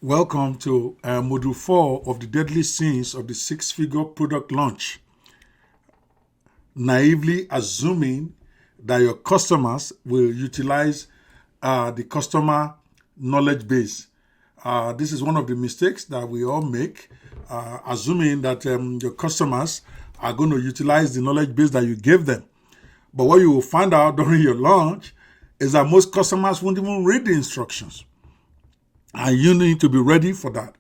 Welcome to Module 4 of the Deadly Sins of the Six-Figure Product Launch. Naively assuming that your customers will utilize the customer knowledge base. This is one of the mistakes that we all make, assuming that your customers are going to utilize the knowledge base that you gave them. But what you will find out during your launch is that most customers won't even read the instructions. And you need to be ready for that.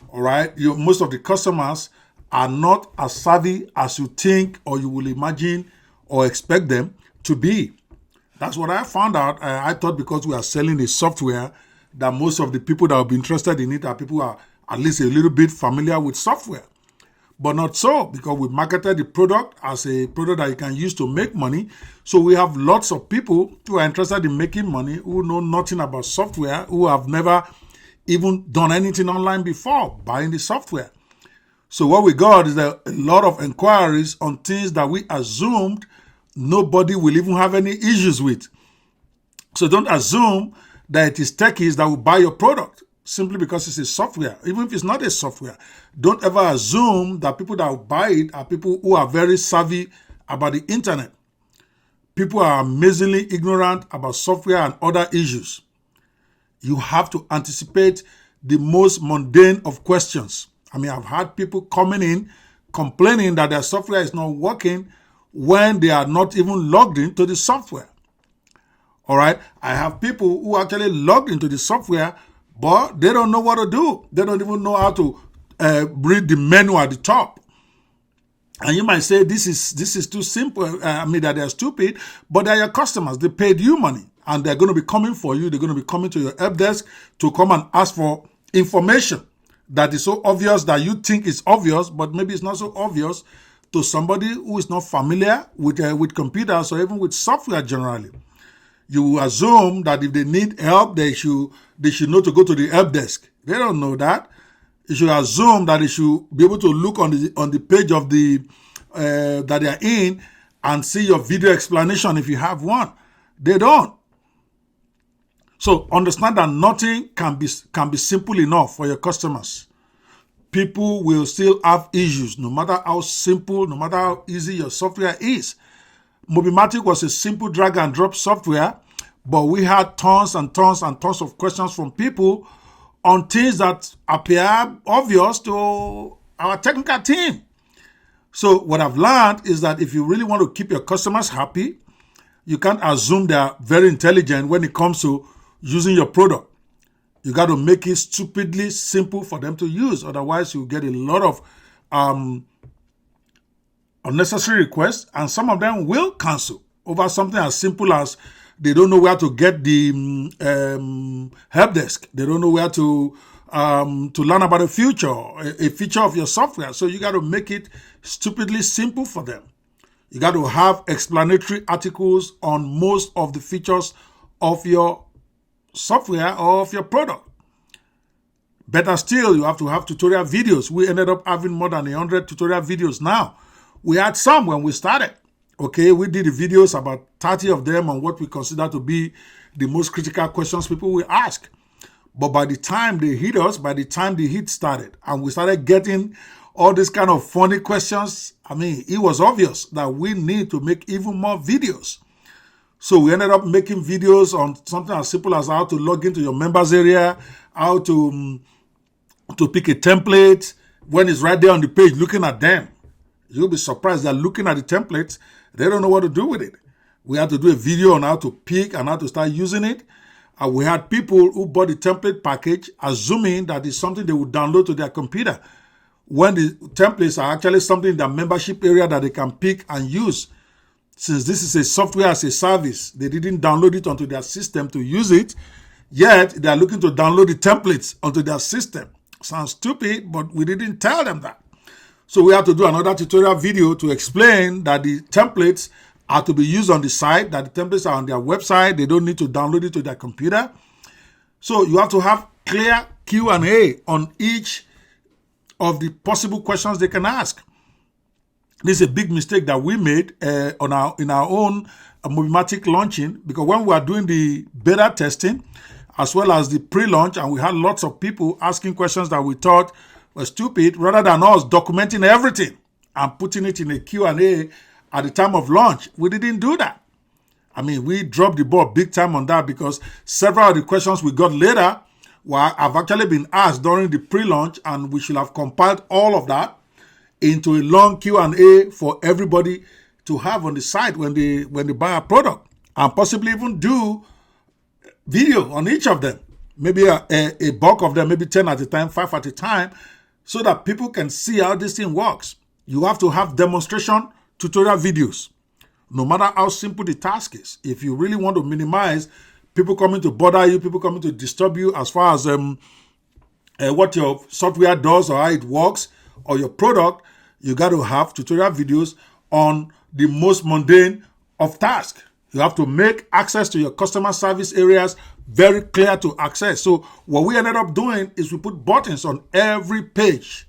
All right. Most of the customers are not as savvy as you think or you will imagine or expect them to be. That's what I found out. I thought because we are selling a software that most of the people that will be interested in it are people who are at least a little bit familiar with software. But not so, because we marketed the product as a product that you can use to make money. So we have lots of people who are interested in making money, who know nothing about software, who have never even done anything online before buying the software. So what we got is a lot of inquiries on things that we assumed nobody will even have any issues with. So don't assume that it is techies that will buy your product simply because it's a software. Even if it's not a software, don't ever assume that people that will buy it are people who are very savvy about the internet. People are amazingly ignorant about software and other issues. You have to anticipate the most mundane of questions. I've had people coming in complaining that their software is not working when they are not even logged into the software. All right. I have people who actually logged into the software, but they don't know what to do. They don't even know how to read the menu at the top. And you might say this is too simple. That they're stupid, but they're your customers. They paid you money. And they're going to be coming for you. They're going to be coming to your help desk to come and ask for information that is so obvious that you think is obvious, but maybe it's not so obvious to somebody who is not familiar with computers or even with software generally. You assume that if they need help, they should know to go to the help desk. They don't know that. You should assume that they should be able to look on the page of the that they are in and see your video explanation if you have one. They don't. So understand that nothing can be simple enough for your customers. People will still have issues, no matter how simple, no matter how easy your software is. Mobimatic was a simple drag and drop software, but we had tons and tons and tons of questions from people on things that appear obvious to our technical team. So what I've learned is that if you really want to keep your customers happy, you can't assume they are very intelligent when it comes to using your product. You got to make it stupidly simple for them to use. Otherwise, you get a lot of unnecessary requests, and some of them will cancel over something as simple as they don't know where to get the help desk. They don't know where to learn about a feature of your software. So you got to make it stupidly simple for them. You got to have explanatory articles on most of the features of your software or of your product. Better still, you have to have tutorial videos. We ended up having more than 100 tutorial videos now. We had some when we started. Okay, we did the videos, about 30 of them, on what we consider to be the most critical questions people will ask. But by the time they hit us, by the time the hit started, and we started getting all these kind of funny questions, it was obvious that we need to make even more videos. So we ended up making videos on something as simple as how to log into your members area, how to pick a template when it's right there on the page, looking at them. You'll be surprised that looking at the templates, they don't know what to do with it. We had to do a video on how to pick and how to start using it. And we had people who bought the template package assuming that it's something they would download to their computer, when the templates are actually something in their membership area that they can pick and use. Since this is a software as a service, they didn't download it onto their system to use it, yet they are looking to download the templates onto their system. Sounds stupid, but we didn't tell them that. So we had to do another tutorial video to explain that the templates are to be used on the site, that the templates are on their website. They don't need to download it to their computer. So you have to have clear Q&A on each of the possible questions they can ask. This is a big mistake that we made in our own Mobimatic launching, because when we were doing the beta testing, as well as the pre-launch, and we had lots of people asking questions that we thought were stupid, rather than us documenting everything and putting it in a Q&A at the time of launch. We didn't do that. I mean, we dropped the ball big time on that, because several of the questions we got later have actually been asked during the pre-launch, and we should have compiled all of that into a long Q&A for everybody to have on the site when they buy a product, and possibly even do video on each of them, maybe a bulk of them, maybe 10 at a time, 5 at a time, so that people can see how this thing works. You have to have demonstration tutorial videos, no matter how simple the task is. If you really want to minimize people coming to bother you, people coming to disturb you as far as what your software does or how it works or your product, you got to have tutorial videos on the most mundane of tasks. You have to make access to your customer service areas very clear to access. So what we ended up doing is we put buttons on every page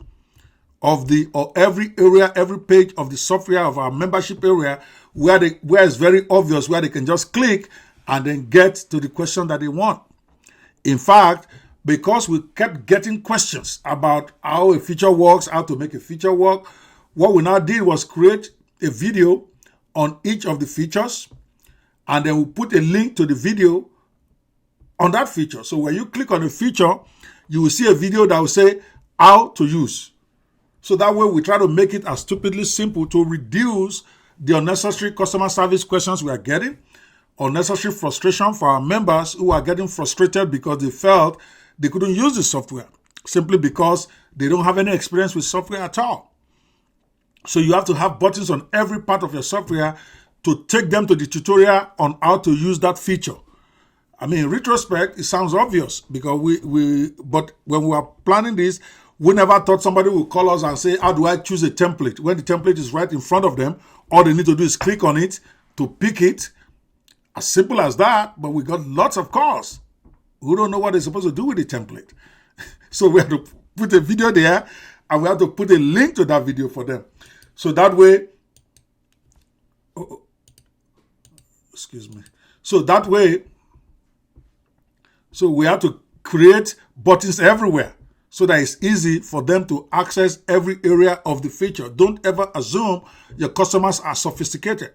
of every area, every page of the software of our membership area, where it's very obvious, where they can just click and then get to the question that they want. In fact, because we kept getting questions about how a feature works, how to make a feature work, what we now did was create a video on each of the features, and then we put a link to the video on that feature. So when you click on a feature, you will see a video that will say how to use. So that way we try to make it as stupidly simple to reduce the unnecessary customer service questions we are getting, unnecessary frustration for our members who are getting frustrated because they felt they couldn't use the software simply because they don't have any experience with software at all. So you have to have buttons on every part of your software to take them to the tutorial on how to use that feature. I mean, in retrospect, it sounds obvious, because but when we were planning this, we never thought somebody would call us and say, how do I choose a template? When the template is right in front of them, all they need to do is click on it to pick it. As simple as that, but we got lots of calls who don't know what they're supposed to do with the template. So we have to put a video there, and we have to put a link to that video for them. So that way, so we have to create buttons everywhere so that it's easy for them to access every area of the feature. Don't ever assume your customers are sophisticated.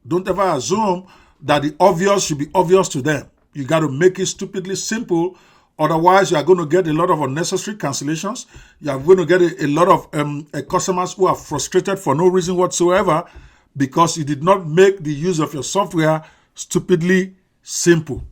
Don't ever assume that the obvious should be obvious to them. You got to make it stupidly simple. Otherwise, you are going to get a lot of unnecessary cancellations. You are going to get a lot of customers who are frustrated for no reason whatsoever, because you did not make the use of your software stupidly simple.